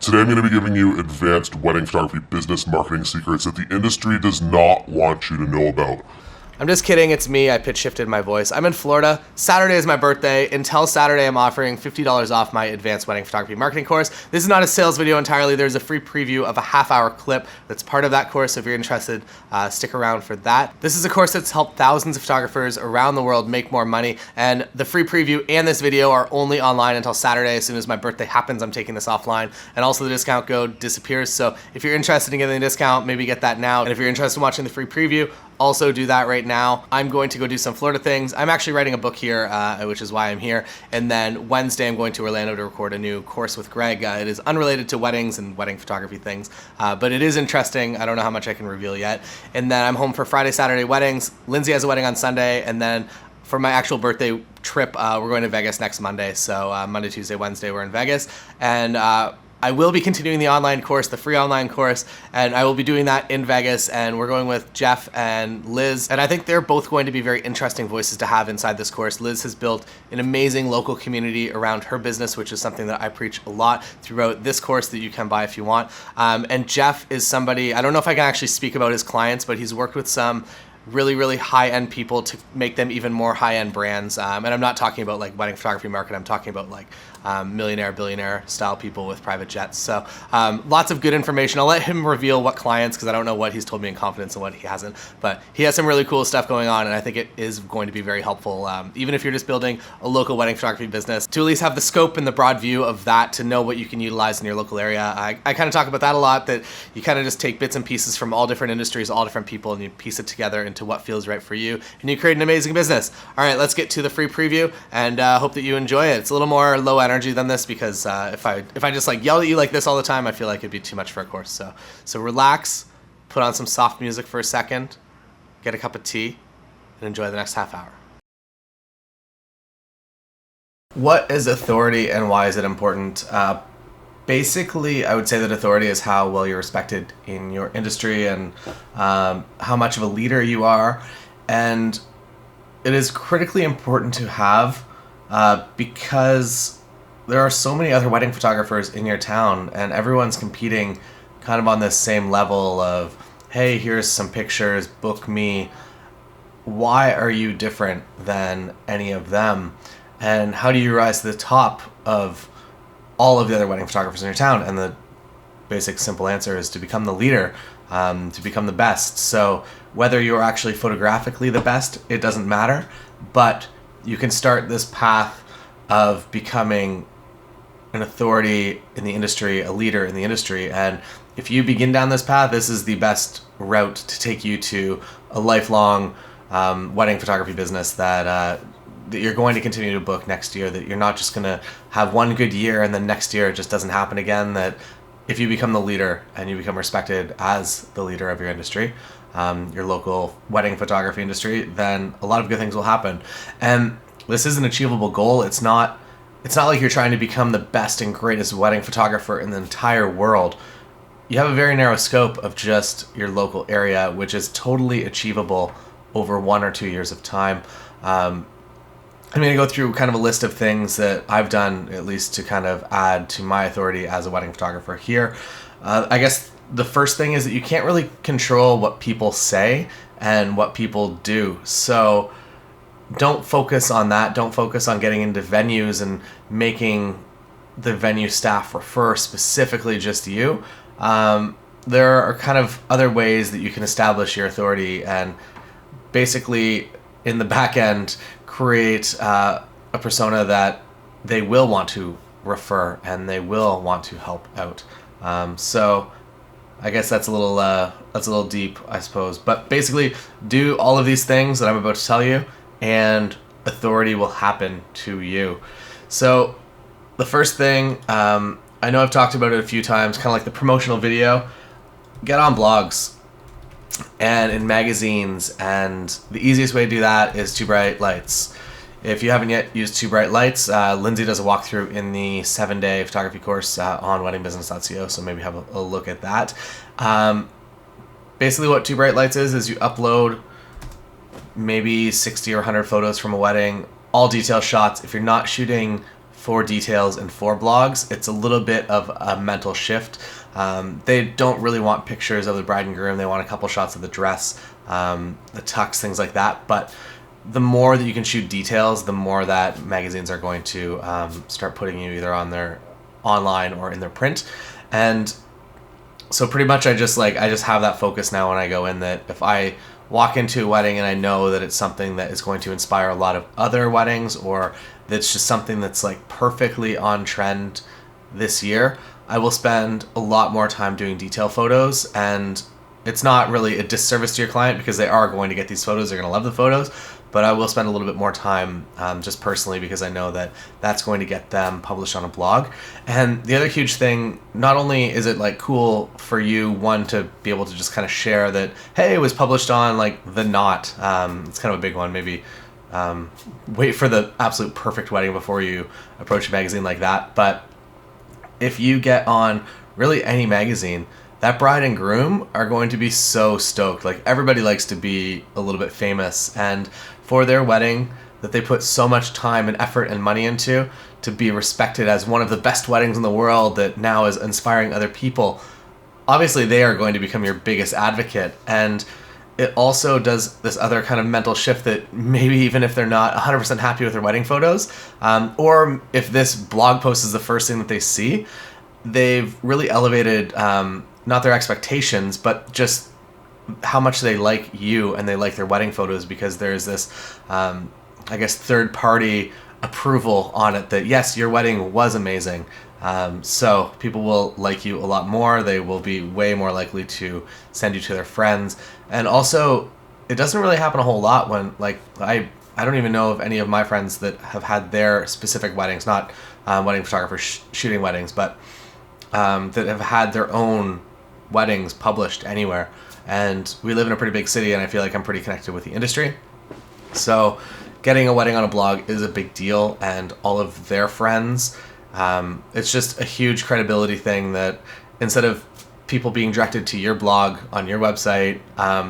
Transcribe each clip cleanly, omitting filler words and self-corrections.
Today I'm going to be giving you advanced wedding photography business marketing secrets that the industry does not want you to know about. I'm just kidding, it's me. I pitch shifted my voice. I'm in Florida. Saturday is my birthday. Until Saturday, I'm offering $50 off my advanced wedding photography marketing course. This is not a sales video entirely. There's a free preview of a half-hour clip that's part of that course. So if you're interested, stick around for that. This is a course that's helped thousands of photographers around the world make more money. And the free preview and this video are only online until Saturday. As soon as my birthday happens, I'm taking this offline. And also the discount code disappears. So if you're interested in getting a discount, maybe get that now. And if you're interested in watching the free preview, also do that right now. I'm going to go do some Florida things. I'm actually writing a book here, which is why I'm here. And then Wednesday, I'm going to Orlando to record a new course with Greg. It is unrelated to weddings and wedding photography things, but it is interesting. I don't know how much I can reveal yet. And then I'm home for Friday, Saturday weddings. Lindsay has a wedding on Sunday. And then for my actual birthday trip, we're going to Vegas next Monday. So Monday, Tuesday, Wednesday, we're in Vegas. And I will be continuing the online course, the free online course, and I will be doing that in Vegas, and we're going with Jeff and Liz, and I think they're both going to be very interesting voices to have inside this course. Liz has built an amazing local community around her business, which is something that I preach a lot throughout this course that you can buy if you want. And Jeff is somebody, I don't know if I can actually speak about his clients, but he's worked with some really high-end people to make them even more high-end brands. And I'm not talking about like wedding photography market, I'm talking about like millionaire, billionaire style people with private jets. So lots of good information. I'll let him reveal what clients, because I don't know what he's told me in confidence and what he hasn't, but he has some really cool stuff going on, and I think it is going to be very helpful, even if you're just building a local wedding photography business, to at least have the scope and the broad view of that, to know what you can utilize in your local area. I kind of talk about that a lot, that you kind of just take bits and pieces from all different industries, all different people, and you piece it together into what feels right for you, and you create an amazing business. All right, let's get to the free preview, and hope that you enjoy it. It's a little more low energy than this, because if I just like yell at you like this all the time, I feel like it'd be too much for a course. So relax, put on some soft music for a second, get a cup of tea, and enjoy the next half hour. What is authority and why is it important? Basically, I would say that authority is how well you're respected in your industry and how much of a leader you are. And it is critically important to have because there are so many other wedding photographers in your town, and everyone's competing kind of on this same level of, hey, here's some pictures, book me. Why are you different than any of them? And how do you rise to the top of all of the other wedding photographers in your town? And the basic simple answer is to become the leader, to become the best. So whether you're actually photographically the best, it doesn't matter, but you can start this path of becoming an authority in the industry, a leader in the industry. And if you begin down this path, this is the best route to take you to a lifelong wedding photography business that you're going to continue to book next year, that you're not just going to have one good year and then next year it just doesn't happen again. That if you become the leader and you become respected as the leader of your industry, your local wedding photography industry, then a lot of good things will happen. And this is an achievable goal. It's not like you're trying to become the best and greatest wedding photographer in the entire world. You have a very narrow scope of just your local area, which is totally achievable over 1 or 2 years of time. I'm going to go through kind of a list of things that I've done, at least to kind of add to my authority as a wedding photographer here. I guess the first thing is that you can't really control what people say and what people do. So don't focus on that. Don't focus on getting into venues and making the venue staff refer specifically just to you. There are kind of other ways that you can establish your authority and basically in the back end create a persona that they will want to refer and they will want to help out. So I guess that's a little deep, I suppose. But basically, do all of these things that I'm about to tell you, and authority will happen to you. So the first thing, I know I've talked about it a few times, kind of like the promotional video. Get on blogs and in magazines, and the easiest way to do that is Too Bright Lights. If you haven't yet used Too Bright Lights, Lindsay does a walkthrough in the 7-day photography course on weddingbusiness.co, so maybe have a look at that. Basically what Too Bright Lights is you upload maybe 60 or 100 photos from a wedding, all detail shots. If you're not shooting for details and for blogs, it's a little bit of a mental shift. They don't really want pictures of the bride and groom. They want a couple shots of the dress, the tux, things like that. But the more that you can shoot details, the more that magazines are going to start putting you either on their online or in their print. And so pretty much I just have that focus now when I go in, that if I walk into a wedding and I know that it's something that is going to inspire a lot of other weddings, or that's just something that's like perfectly on trend this year, I will spend a lot more time doing detail photos. And it's not really a disservice to your client because they are going to get these photos, they're going to love the photos, but I will spend a little bit more time just personally, because I know that that's going to get them published on a blog. And the other huge thing, not only is it like cool for you, one, to be able to just kind of share that, hey, it was published on like The Knot. It's kind of a big one. Maybe wait for the absolute perfect wedding before you approach a magazine like that. But if you get on really any magazine, that bride and groom are going to be so stoked. Like, everybody likes to be a little bit famous, and for their wedding that they put so much time and effort and money into, to be respected as one of the best weddings in the world that now is inspiring other people, obviously they are going to become your biggest advocate. And it also does this other kind of mental shift that maybe even if they're not 100% happy with their wedding photos, or if this blog post is the first thing that they see, they've really elevated not their expectations, but just how much they like you and they like their wedding photos, because there's this, third party approval on it that, yes, your wedding was amazing. So people will like you a lot more. They will be way more likely to send you to their friends. And also, it doesn't really happen a whole lot when, like, I don't even know of any of my friends that have had their specific weddings, not wedding photographers shooting weddings, but that have had their own weddings published anywhere. And we live in a pretty big city, and I feel like I'm pretty connected with the industry. So getting a wedding on a blog is a big deal, and all of their friends, it's just a huge credibility thing that instead of people being directed to your blog on your website,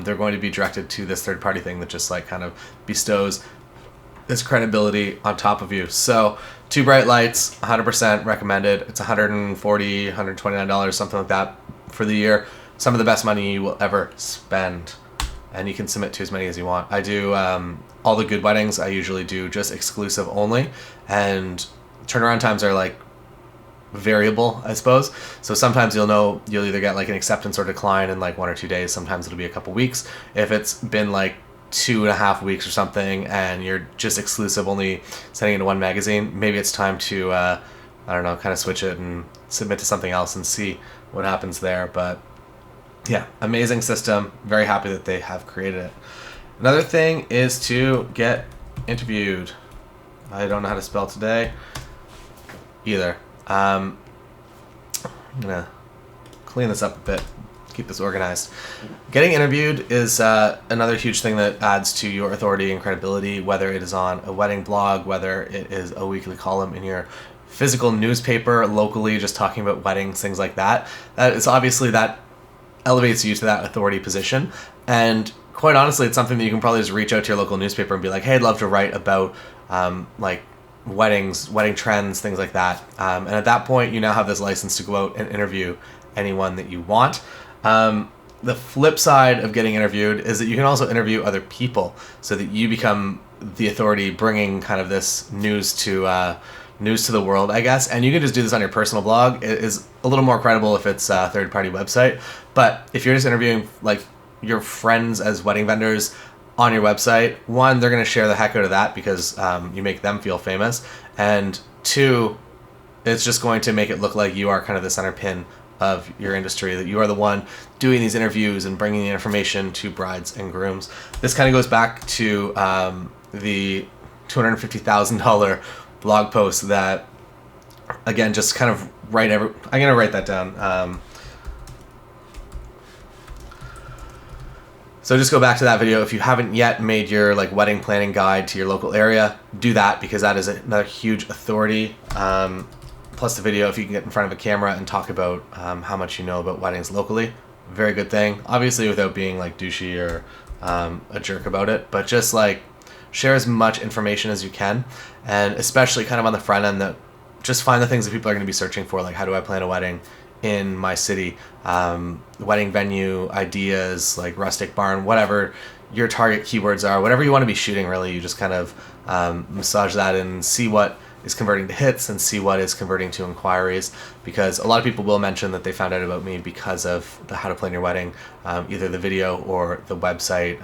they're going to be directed to this third party thing that just like kind of bestows this credibility on top of you. So 2 Bright Lights, 100% recommended. It's $140, $129, something like that for the year. Some of the best money you will ever spend. And you can submit to as many as you want. I do all the good weddings. I usually do just exclusive only. And turnaround times are like variable, I suppose. So sometimes you'll either get like an acceptance or decline in like 1 or 2 days. Sometimes it'll be a couple weeks. If it's been like 2.5 weeks or something and you're just exclusive only sending it to one magazine, maybe it's time to kind of switch it and submit to something else and see what happens there. But yeah, amazing system. Very happy that they have created it. Another thing is to get interviewed. I don't know how to spell today either. I'm gonna clean this up a bit, keep this organized. Getting interviewed is another huge thing that adds to your authority and credibility, whether it is on a wedding blog, whether it is a weekly column in your physical newspaper locally, just talking about weddings, things like that. That elevates you to that authority position. And quite honestly, it's something that you can probably just reach out to your local newspaper and be like, hey, I'd love to write about like weddings, wedding trends, things like that. And at that point, you now have this license to go out and interview anyone that you want. The flip side of getting interviewed is that you can also interview other people so that you become the authority bringing kind of this news to the world, I guess. And you can just do this on your personal blog. It is a little more credible if it's a third-party website. But if you're just interviewing like your friends as wedding vendors on your website, one, they're going to share the heck out of that because you make them feel famous. And two, it's just going to make it look like you are kind of the center pin of your industry, that you are the one doing these interviews and bringing the information to brides and grooms. This kind of goes back to the $250,000 blog post that, again, just kind of I'm going to write that down. So just go back to that video. If you haven't yet made your like wedding planning guide to your local area, do that, because that is another huge authority. Plus the video, if you can get in front of a camera and talk about how much you know about weddings locally, very good thing. Obviously without being like douchey or a jerk about it, but just like share as much information as you can. And especially kind of on the front end, that just find the things that people are going to be searching for, like how do I plan a wedding in my city, wedding venue ideas, like rustic barn, whatever your target keywords are, whatever you want to be shooting, really, you just kind of massage that and see what is converting to hits and see what is converting to inquiries, because a lot of people will mention that they found out about me because of the How to Plan Your Wedding, either the video or the website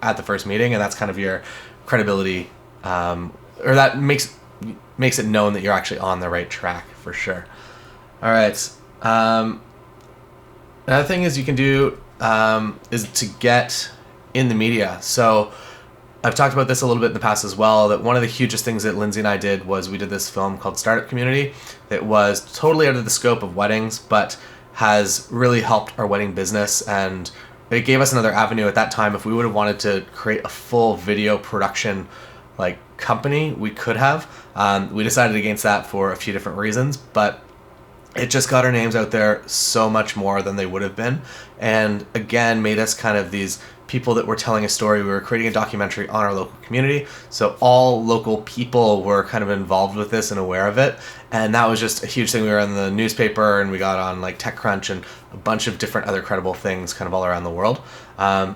at the first meeting, and that's kind of your credibility, or that makes it known that you're actually on the right track for sure. All right. Another thing is you can do is to get in the media. So I've talked about this a little bit in the past as well, that one of the hugest things that Lindsay and I did was we did this film called Startup Community that was totally out of the scope of weddings, but has really helped our wedding business, and it gave us another avenue at that time. If we would have wanted to create a full video production like company, we could have. We decided against that for a few different reasons, but it just got our names out there so much more than they would have been, and again made us kind of these people that were telling a story. We were creating a documentary on our local community, so all local people were kind of involved with this and aware of it, and that was just a huge thing. We were in the newspaper, and we got on like TechCrunch and a bunch of different other credible things kind of all around the world.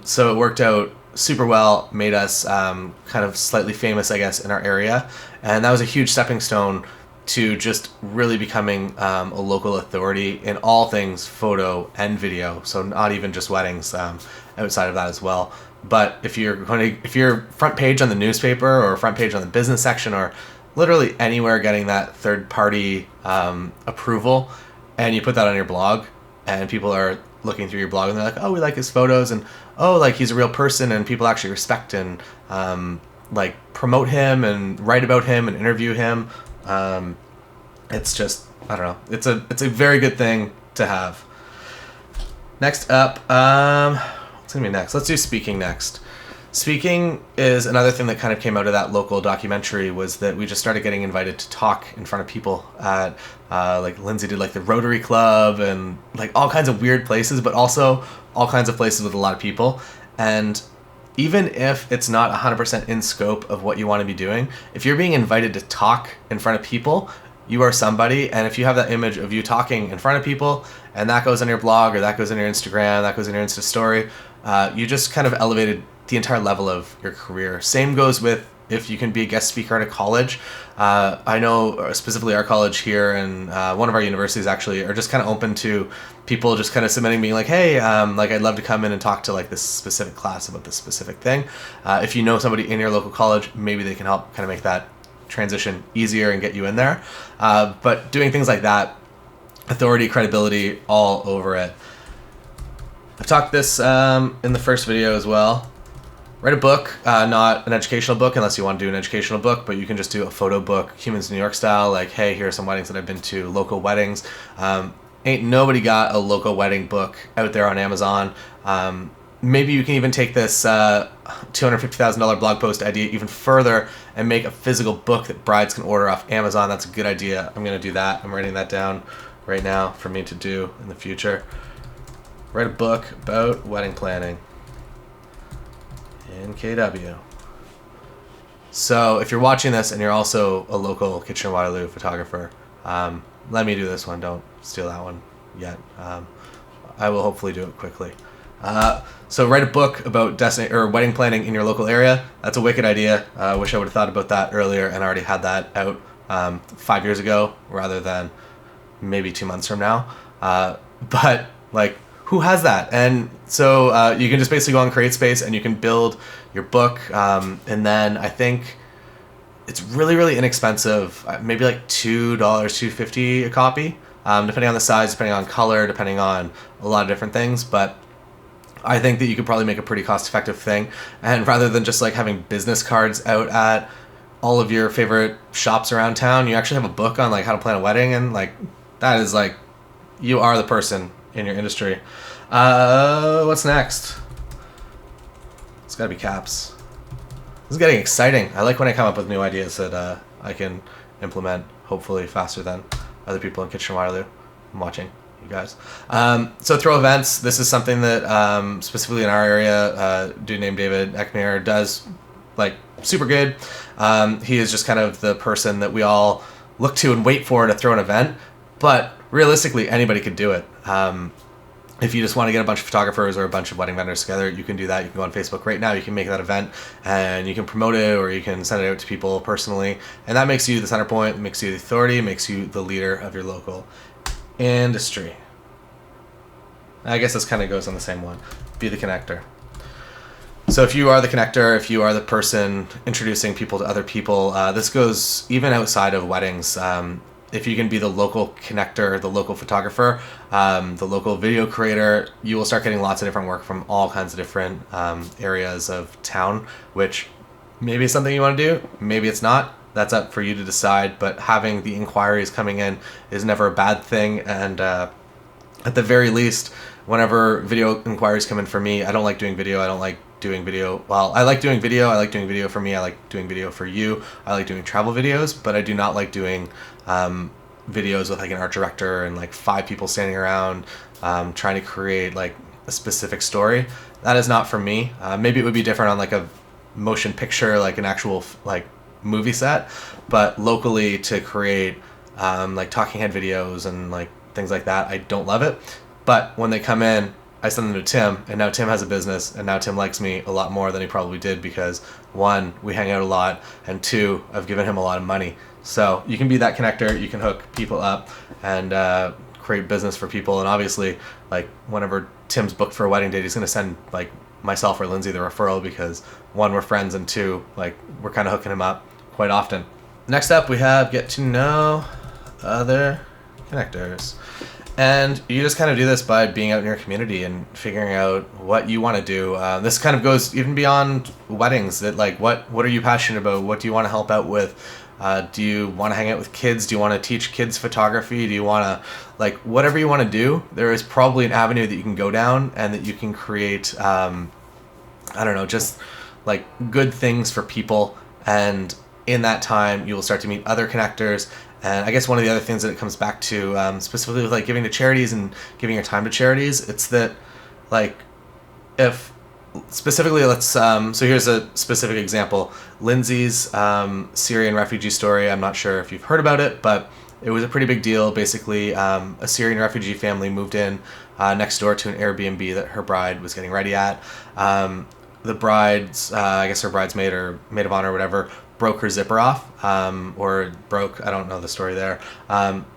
So it worked out super well, made us kind of slightly famous, I guess, in our area, and that was a huge stepping stone to just really becoming a local authority in all things photo and video. So not even just weddings, outside of that as well. But if you're front page on the newspaper or front page on the business section or literally anywhere getting that third party approval, and you put that on your blog, and people are looking through your blog and they're like, oh, we like his photos, and oh, like he's a real person, and people actually respect and like promote him and write about him and interview him. It's just, I don't know, it's a very good thing to have. Next up, what's gonna be next? Let's do speaking next. Speaking is another thing that kind of came out of that local documentary, was that we just started getting invited to talk in front of people at like Lindsay did like the Rotary Club and like all kinds of weird places, but also all kinds of places with a lot of people. And even if it's not 100% in scope of what you want to be doing, if you're being invited to talk in front of people, you are somebody. And if you have that image of you talking in front of people, and that goes on your blog, or that goes on your Instagram, that goes on your Insta story, you just kind of elevated the entire level of your career. Same goes with if you can be a guest speaker at a college. I know specifically our college here and one of our universities actually are just kind of open to people just kind of submitting, being like, hey, like I'd love to come in and talk to like this specific class about this specific thing. If you know somebody in your local college, maybe they can help kind of make that transition easier and get you in there. But doing things like that, authority, credibility, all over it. I've talked this in the first video as well. Write a book, not an educational book unless you want to do an educational book, but you can just do a photo book, Humans New York style, like, hey, here are some weddings that I've been to, local weddings. Ain't nobody got a local wedding book out there on Amazon. Maybe you can even take this $250,000 blog post idea even further and make a physical book that brides can order off Amazon. That's a good idea. I'm going to do that. I'm writing that down right now for me to do in the future. Write a book about wedding planning in KW. So if you're watching this and you're also a local Kitchener-Waterloo photographer, let me do this one. Don't steal that one yet. I will hopefully do it quickly. So write a book about wedding planning in your local area. That's a wicked idea. I wish I would have thought about that earlier and already had that out 5 years ago rather than maybe 2 months from now. But like, who has that? And so you can just basically go on CreateSpace and you can build your book. And then I think it's really, really inexpensive. Maybe like $2, $2.50 a copy, depending on the size, depending on color, depending on a lot of different things. But I think that you could probably make a pretty cost-effective thing. And rather than just like having business cards out at all of your favorite shops around town, you actually have a book on like how to plan a wedding, and like that is like, you are the person in your industry. What's next? It's gotta be caps. This is getting exciting. I like when I come up with new ideas that I can implement hopefully faster than other people in Kitchener-Waterloo. I'm watching you guys. So throw events. This is something that specifically in our area, a dude named David Eckmere does like super good. He is just kind of the person that we all look to and wait for to throw an event, but realistically, anybody could do it. If you just want to get a bunch of photographers or a bunch of wedding vendors together, you can do that. You can go on Facebook right now. You can make that event and you can promote it, or you can send it out to people personally. And that makes you the center point, makes you the authority, makes you the leader of your local industry. I guess this kind of goes on the same one. Be the connector. So if you are the connector, if you are the person introducing people to other people, this goes even outside of weddings. If you can be the local connector, the local photographer, the local video creator, you will start getting lots of different work from all kinds of different areas of town, which maybe is something you want to do, maybe it's not. That's up for you to decide, but having the inquiries coming in is never a bad thing. And at the very least, whenever video inquiries come in for me, I don't like doing video. I don't like doing video. Well, I like doing video. I like doing video for me. I like doing video for you. I like doing travel videos, but I do not like doing videos with like an art director and like 5 people standing around trying to create like a specific story. That is not for me. Maybe it would be different on like a motion picture, like an actual like movie set, but locally to create like talking head videos and like things like that, I don't love it. But when they come in, I send them to Tim, and now Tim has a business, and now Tim likes me a lot more than he probably did because 1, we hang out a lot, and 2, I've given him a lot of money. So you can be that connector, you can hook people up and create business for people. And obviously, like whenever Tim's booked for a wedding date, he's going to send like myself or Lindsay the referral because 1, we're friends, and 2, like we're kind of hooking him up quite often. Next up, we have get to know other connectors. And you just kind of do this by being out in your community and figuring out what you want to do. This kind of goes even beyond weddings. That like, what are you passionate about? What do you want to help out with? Do you want to hang out with kids? Do you want to teach kids photography? Do you want to, like, whatever you want to do, there is probably an avenue that you can go down and that you can create, I don't know, just like good things for people. And in that time, you will start to meet other connectors. And I guess one of the other things that it comes back to, specifically with like giving to charities and giving your time to charities, it's that like if specifically so here's a specific example. Lindsay's Syrian refugee story, I'm not sure if you've heard about it, but it was a pretty big deal. Basically, a Syrian refugee family moved in next door to an Airbnb that her bride was getting ready at. The bride's, I guess her bridesmaid or maid of honor or whatever, broke her zipper off, or broke, I don't know the story there.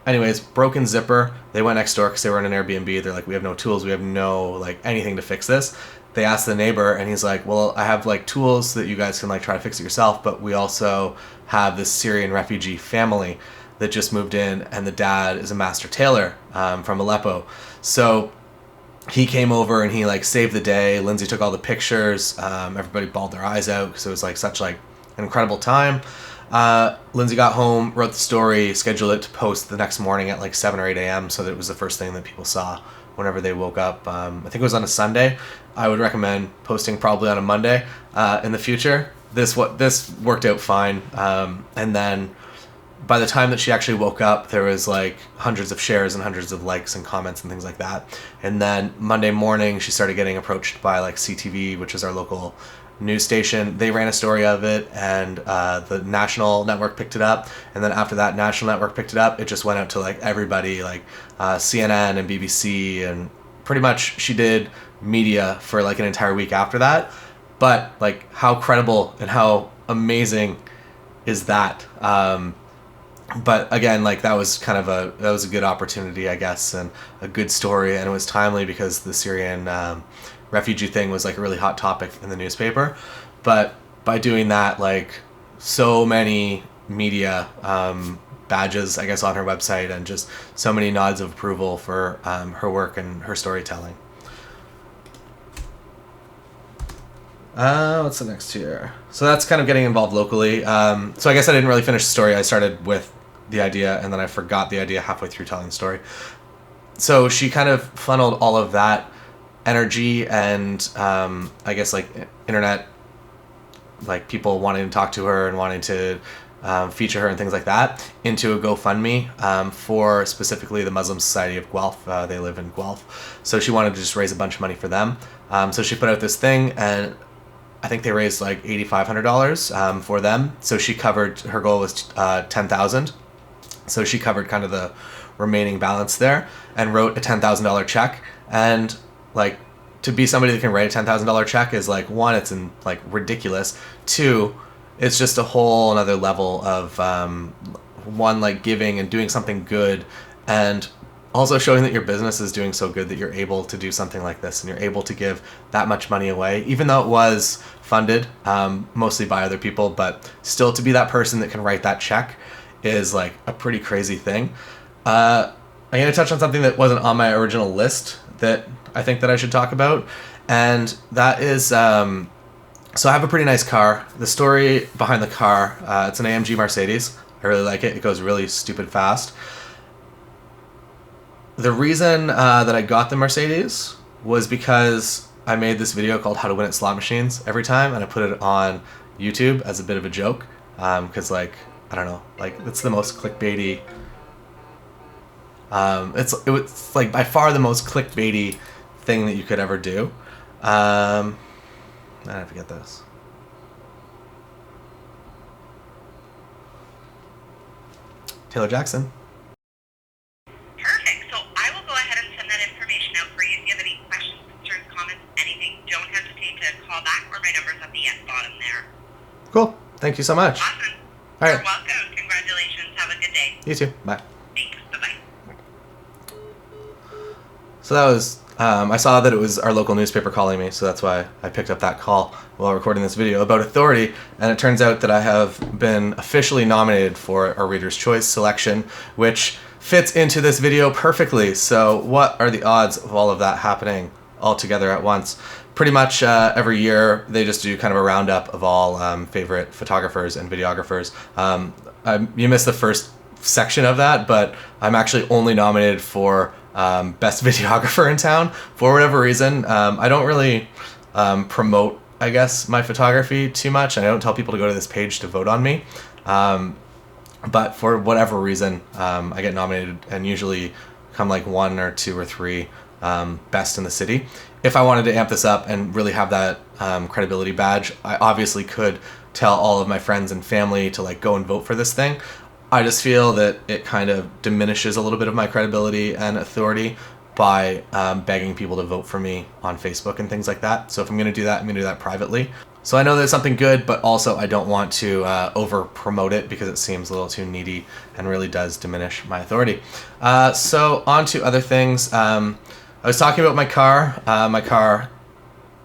Anyways, broken zipper. They went next door because they were in an Airbnb. They're like, we have no tools. We have no like anything to fix this. They asked the neighbor, and he's like, well, I have like tools that you guys can like try to fix it yourself, but we also have this Syrian refugee family that just moved in, and the dad is a master tailor from Aleppo. So he came over and he like saved the day. Lindsay took all the pictures. Everybody bawled their eyes out because it was like such like an incredible time. Lindsay got home, wrote the story, scheduled it to post the next morning at like 7 or 8 a.m. so that it was the first thing that people saw whenever they woke up. I think it was on a Sunday. I would recommend posting probably on a Monday in the future. This worked out fine. And then by the time that she actually woke up, there was like hundreds of shares and hundreds of likes and comments and things like that. And then Monday morning, she started getting approached by like CTV, which is our local news station. They ran a story of it, and the national network picked it up. And then after that national network picked it up, it just went out to like everybody, like CNN and BBC, and pretty much she did media for like an entire week after that. But like, how credible and how amazing is that? But again, like that was a good opportunity, I guess, and a good story, and it was timely because the Syrian refugee thing was like a really hot topic in the newspaper. But by doing that, like so many media badges, I guess, on her website, and just so many nods of approval for her work and her storytelling. What's the next here? So that's kind of getting involved locally. So I guess I didn't really finish the story. I started with the idea, and then I forgot the idea halfway through telling the story. So she kind of funneled all of that energy and I guess like internet, like people wanting to talk to her and wanting to feature her and things like that, into a GoFundMe for specifically the Muslim Society of Guelph. They live in Guelph. So she wanted to just raise a bunch of money for them. So she put out this thing, and I think they raised like $8,500 for them. So she covered, her goal was $10,000. So she covered kind of the remaining balance there and wrote a $10,000 check. And like, to be somebody that can write a $10,000 check is like, one, it's like ridiculous. Two, it's just a whole another level of one, like giving and doing something good, and also showing that your business is doing so good that you're able to do something like this and you're able to give that much money away, even though it was funded mostly by other people, but still to be that person that can write that check is like a pretty crazy thing. I'm going to touch on something that wasn't on my original list that I think that I should talk about, and that is, so I have a pretty nice car. The story behind the car, it's an AMG Mercedes. I really like it. It goes really stupid fast. The reason that I got the Mercedes was because I made this video called How to Win at Slot Machines Every Time, and I put it on YouTube as a bit of a joke, because like, I don't know, like it's the most clickbaity, it was like by far the most clickbaity thing that you could ever do. I forget this. Taylor Jackson. Perfect. So I will go ahead and send that information out for you. If you have any questions, concerns, comments, anything, don't hesitate to call back, or my number's at the bottom there. Cool. Thank you so much. Awesome. All right. You're welcome. Congratulations. Have a good day. You too. Bye. Thanks. Bye-bye. So that was, I saw that it was our local newspaper calling me, so that's why I picked up that call while recording this video about Authority, and it turns out that I have been officially nominated for our Reader's Choice selection, which fits into this video perfectly. So what are the odds of all of that happening all together at once? Pretty much every year they just do kind of a roundup of all favorite photographers and videographers. You missed the first section of that, but I'm actually only nominated for best videographer in town for whatever reason. I don't really promote, I guess, my photography too much, and I don't tell people to go to this page to vote on me. But for whatever reason, I get nominated and usually come like 1 or 2 or 3 best in the city. If I wanted to amp this up and really have that credibility badge, I obviously could tell all of my friends and family to like go and vote for this thing. I just feel that it kind of diminishes a little bit of my credibility and authority by begging people to vote for me on Facebook and things like that. So if I'm going to do that, I'm going to do that privately. So I know there's something good, but also I don't want to over promote it because it seems a little too needy and really does diminish my authority. So on to other things. I was talking about my car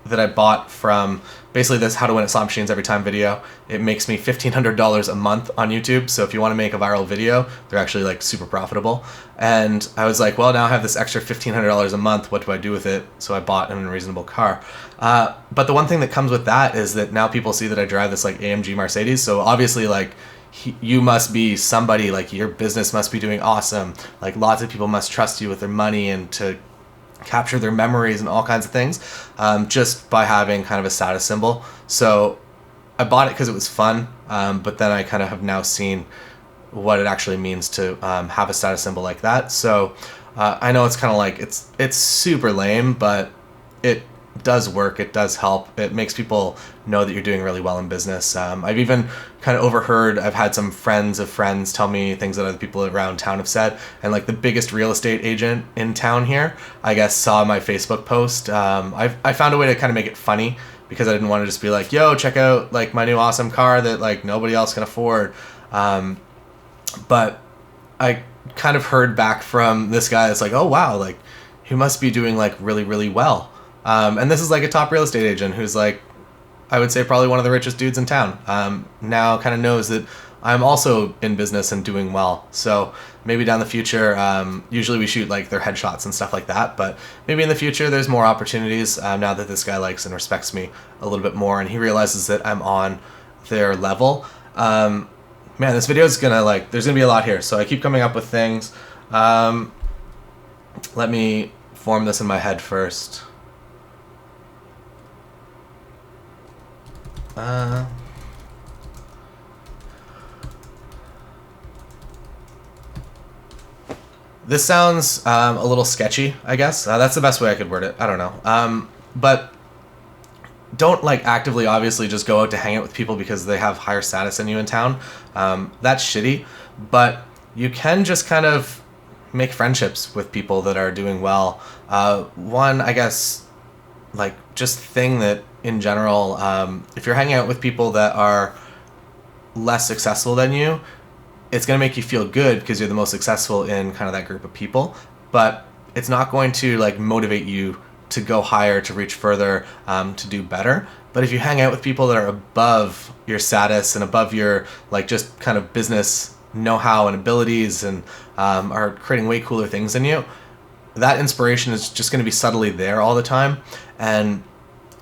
that I bought from basically this How to Win at Slot Machines Every Time video. It makes me $1,500 a month on YouTube. So if you want to make a viral video, they're actually like super profitable. And I was like, well, now I have this extra $1,500 a month. What do I do with it? So I bought an unreasonable car. But the one thing that comes with that is that now people see that I drive this like AMG Mercedes. So obviously like you must be somebody, like your business must be doing awesome. Like lots of people must trust you with their money and to capture their memories and all kinds of things, just by having kind of a status symbol. So I bought it because it was fun, but then I kind of have now seen what it actually means to have a status symbol like that. So I know it's kind of like, it's super lame, but it does work. It does help. It makes people know that you're doing really well in business. I've even kind of overheard, I've had some friends of friends tell me things that other people around town have said, and like the biggest real estate agent in town here, I guess, saw my Facebook post. I found a way to kind of make it funny because I didn't want to just be like, yo, check out like my new awesome car that like nobody else can afford. But I kind of heard back from this guy that's like, oh wow, like he must be doing like really, really well. And this is like a top real estate agent who's like, I would say probably one of the richest dudes in town. Now kind of knows that I'm also in business and doing well. So maybe down the future, usually we shoot like their headshots and stuff like that, but maybe in the future there's more opportunities now that this guy likes and respects me a little bit more and he realizes that I'm on their level. Man, this video is gonna like, there's gonna be a lot here. So I keep coming up with things. Let me form this in my head first. This sounds a little sketchy, I guess. That's the best way I could word it. I don't know. But don't like actively, obviously, just go out to hang out with people because they have higher status than you in town. That's shitty. But you can just kind of make friendships with people that are doing well. One, I guess, like just thing that in general, if you're hanging out with people that are less successful than you, it's going to make you feel good because you're the most successful in kind of that group of people, but it's not going to like motivate you to go higher, to reach further, to do better. But if you hang out with people that are above your status and above your like just kind of business know-how and abilities and are creating way cooler things than you, that inspiration is just going to be subtly there all the time. And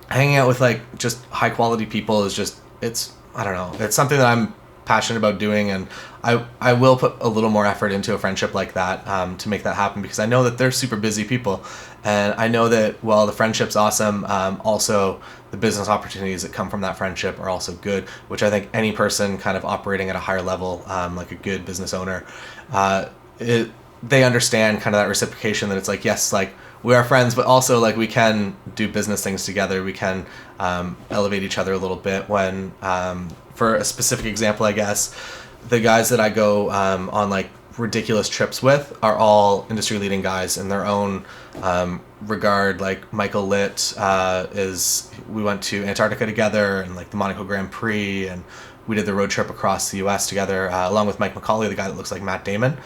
hanging out with like just high quality people is just, it's, I don't know, it's something that I'm passionate about doing, and I will put a little more effort into a friendship like that to make that happen, because I know that they're super busy people, and I know that while the friendship's awesome, also the business opportunities that come from that friendship are also good, which I think any person kind of operating at a higher level, like a good business owner, they understand kind of that reciprocation, that it's like, yes, like we are friends, but also like we can do business things together. We can elevate each other a little bit when, for a specific example, I guess, the guys that I go on like ridiculous trips with are all industry leading guys in their own regard. Like Michael Litt we went to Antarctica together, and like the Monaco Grand Prix, and we did the road trip across the US together, along with Mike McCauley, the guy that looks like Matt Damon.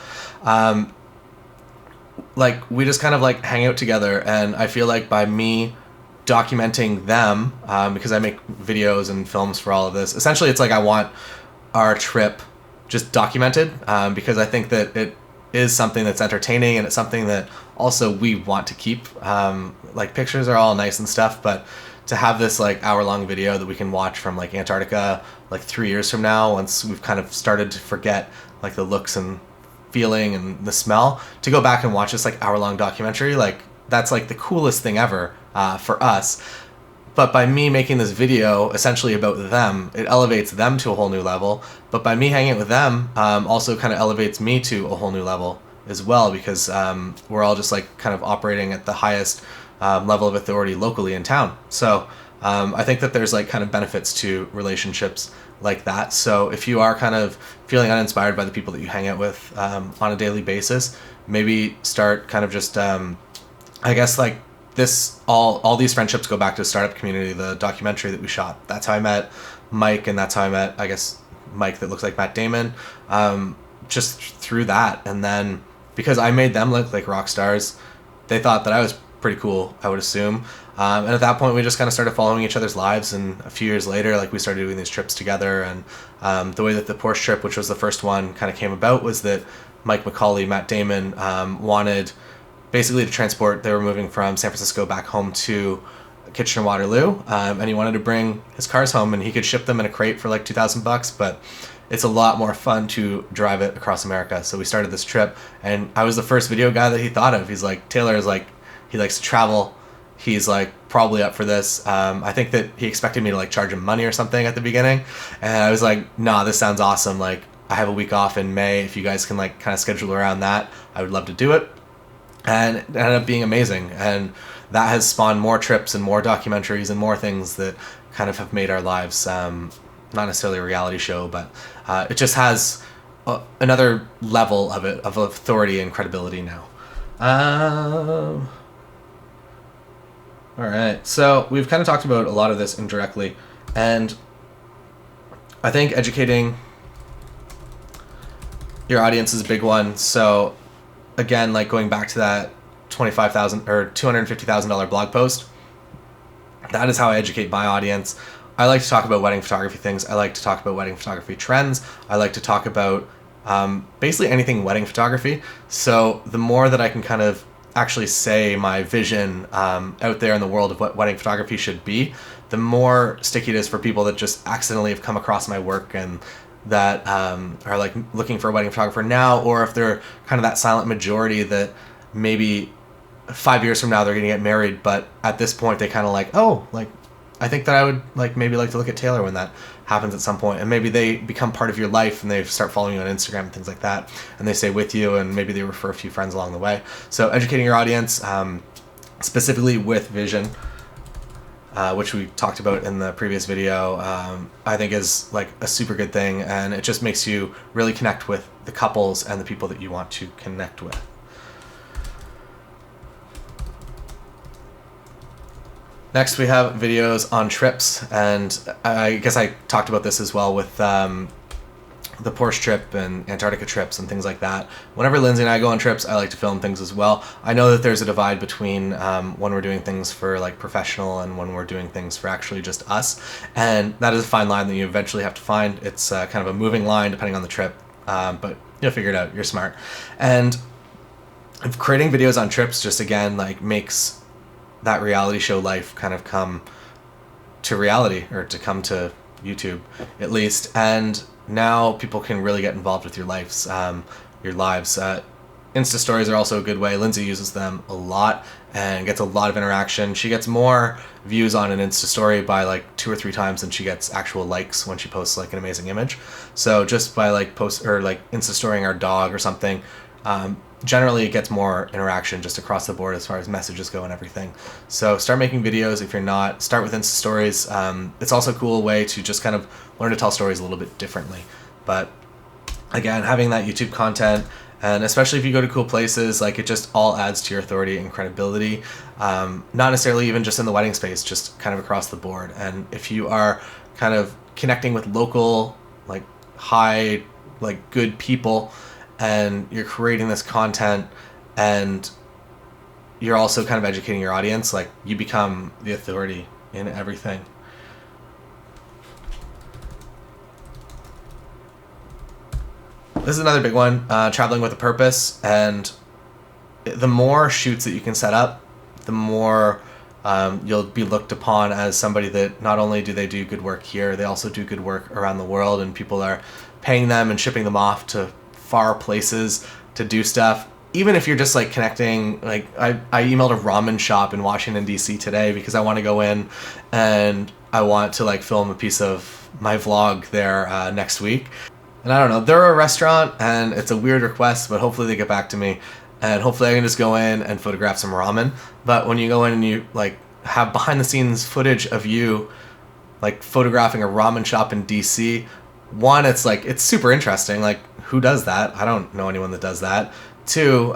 Like we just kind of like hang out together, and I feel like by me documenting them, because I make videos and films for all of this, essentially it's like I want our trip just documented, because I think that it is something that's entertaining, and it's something that also we want to keep. Like pictures are all nice and stuff, but to have this like hour-long video that we can watch from like Antarctica like 3 years from now, once we've kind of started to forget like the looks and feeling and the smell, to go back and watch this like hour-long documentary, like that's like the coolest thing ever for us. But by me making this video essentially about them, it elevates them to a whole new level. But by me hanging out with them, also kind of elevates me to a whole new level as well, because we're all just like kind of operating at the highest level of authority locally in town. So I think that there's like kind of benefits to relationships like that. So if you are kind of feeling uninspired by the people that you hang out with on a daily basis, maybe start kind of just, I guess like this, all these friendships go back to Startup Community, the documentary that we shot. That's how I met Mike, and that's how I met, I guess, Mike that looks like Matt Damon, just through that. And then because I made them look like rock stars, they thought that I was pretty cool, I would assume. And at that point, we just kind of started following each other's lives. And a few years later, like we started doing these trips together. And the way that the Porsche trip, which was the first one, kind of came about was that Mike McCauley, Matt Damon, wanted basically to transport. They were moving from San Francisco back home to Kitchener-Waterloo, and he wanted to bring his cars home, and he could ship them in a crate for like $2,000, but it's a lot more fun to drive it across America. So we started this trip, and I was the first video guy that he thought of. He's like, Taylor is like, he likes to travel. He's like probably up for this. I think that he expected me to like charge him money or something at the beginning, and I was like, nah, this sounds awesome. Like I have a week off in May. If you guys can like kind of schedule around that, I would love to do it. And it ended up being amazing, and that has spawned more trips and more documentaries and more things that kind of have made our lives not necessarily a reality show, but it just has another level of it, of authority and credibility now. All right, so we've kind of talked about a lot of this indirectly, and I think educating your audience is a big one. So again, like going back to that $25,000 or $250,000 blog post, that is how I educate my audience. I like to talk about wedding photography things. I like to talk about wedding photography trends. I like to talk about basically anything wedding photography. So the more that I can kind of actually say my vision out there in the world of what wedding photography should be, the more sticky it is for people that just accidentally have come across my work and that are like looking for a wedding photographer now, or if they're kind of that silent majority that maybe 5 years from now they're going to get married, but at this point they kind of like, oh, like I think that I would like maybe like to look at Taylor when that happens at some point, and maybe they become part of your life and they start following you on Instagram and things like that, and they stay with you, and maybe they refer a few friends along the way. So educating your audience, specifically with vision. which we talked about in the previous video, I think is like a super good thing, and it just makes you really connect with the couples and the people that you want to connect with. Next, we have videos on trips, and I guess I talked about this as well with the Porsche trip and Antarctica trips and things like that. Whenever Lindsay and I go on trips, I like to film things as well. I know that there's a divide between when we're doing things for like professional and when we're doing things for actually just us, and that is a fine line that you eventually have to find. It's kind of a moving line depending on the trip, but you'll figure it out. You're smart. And if creating videos on trips just again like makes that reality show life kind of come to reality, or to come to YouTube at least, and now people can really get involved with your lives. Insta stories are also a good way. Lindsay uses them a lot and gets a lot of interaction. She gets more views on an Insta story by like 2 or 3 times than she gets actual likes when she posts like an amazing image. So just by like post or like Insta storying our dog or something, generally it gets more interaction just across the board as far as messages go and everything. So start making videos. If you're not, start with Insta stories. It's also a cool way to just kind of learn to tell stories a little bit differently. But again, having that YouTube content, and especially if you go to cool places, like it just all adds to your authority and credibility. Not necessarily even just in the wedding space, just kind of across the board. And if you are kind of connecting with local, like high, like good people, and you're creating this content and you're also kind of educating your audience, like you become the authority in everything. This is another big one, traveling with a purpose. And the more shoots that you can set up, the more you'll be looked upon as somebody that not only do they do good work here, they also do good work around the world, and people are paying them and shipping them off to far places to do stuff. Even if you're just like connecting, like I emailed a ramen shop in Washington DC today because I want to go in and I want to like film a piece of my vlog there next week. And I don't know, they're a restaurant and it's a weird request, but hopefully they get back to me and hopefully I can just go in and photograph some ramen. But when you go in and you like have behind the scenes footage of you like photographing a ramen shop in DC, one, it's like, it's super interesting. Like, who does that? I don't know anyone that does that. 2,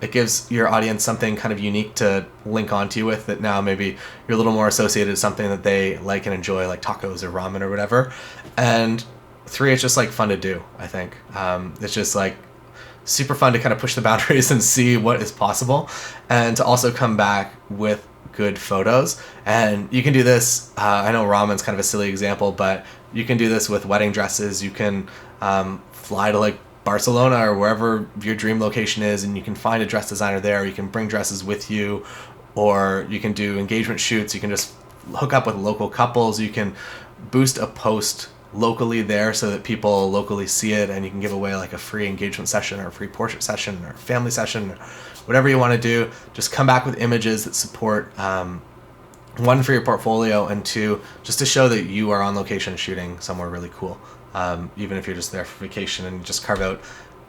it gives your audience something kind of unique to link onto you with, that now maybe you're a little more associated with something that they like and enjoy, like tacos or ramen or whatever. And 3, it's just like fun to do, I think. It's just like super fun to kind of push the boundaries and see what is possible, and to also come back with good photos. And you can do this, I know ramen's kind of a silly example, but you can do this with wedding dresses. You can fly to like Barcelona or wherever your dream location is, and you can find a dress designer there. You can bring dresses with you, or you can do engagement shoots. You can just hook up with local couples. You can boost a post locally there so that people locally see it, and you can give away like a free engagement session or a free portrait session or family session, or whatever you want to do. Just come back with images that support, 1, for your portfolio, and 2, just to show that you are on location shooting somewhere really cool. Even if you're just there for vacation and you just carve out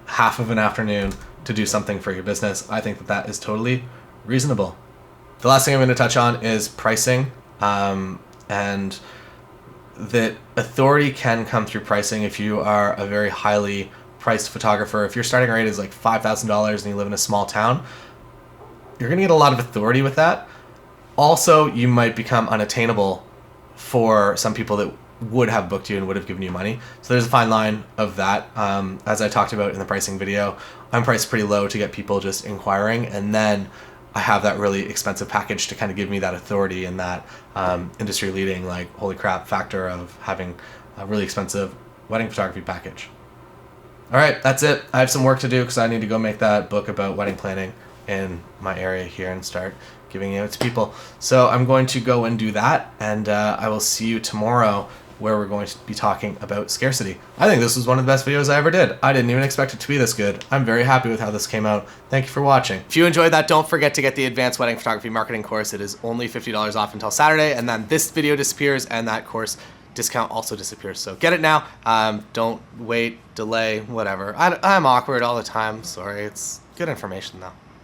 half of an afternoon to do something for your business, I think that that is totally reasonable. The last thing I'm going to touch on is pricing, and that authority can come through pricing. If you are a very highly priced photographer, if your starting rate is like $5,000 and you live in a small town, you're going to get a lot of authority with that. Also, you might become unattainable for some people that would have booked you and would have given you money. So there's a fine line of that. As I talked about in the pricing video, I'm priced pretty low to get people just inquiring, and then I have that really expensive package to kind of give me that authority and that industry leading, like, holy crap factor of having a really expensive wedding photography package. All right, that's it. I have some work to do because I need to go make that book about wedding planning in my area here and start giving it to people. So I'm going to go and do that, and I will see you tomorrow, where we're going to be talking about scarcity. I think this was one of the best videos I ever did. I didn't even expect it to be this good. I'm very happy with how this came out. Thank you for watching. If you enjoyed that, don't forget to get the Advanced Wedding Photography Marketing course. It is only $50 off until Saturday, and then this video disappears and that course discount also disappears. So get it now. Don't wait, delay, whatever. I'm awkward all the time. Sorry. It's good information though.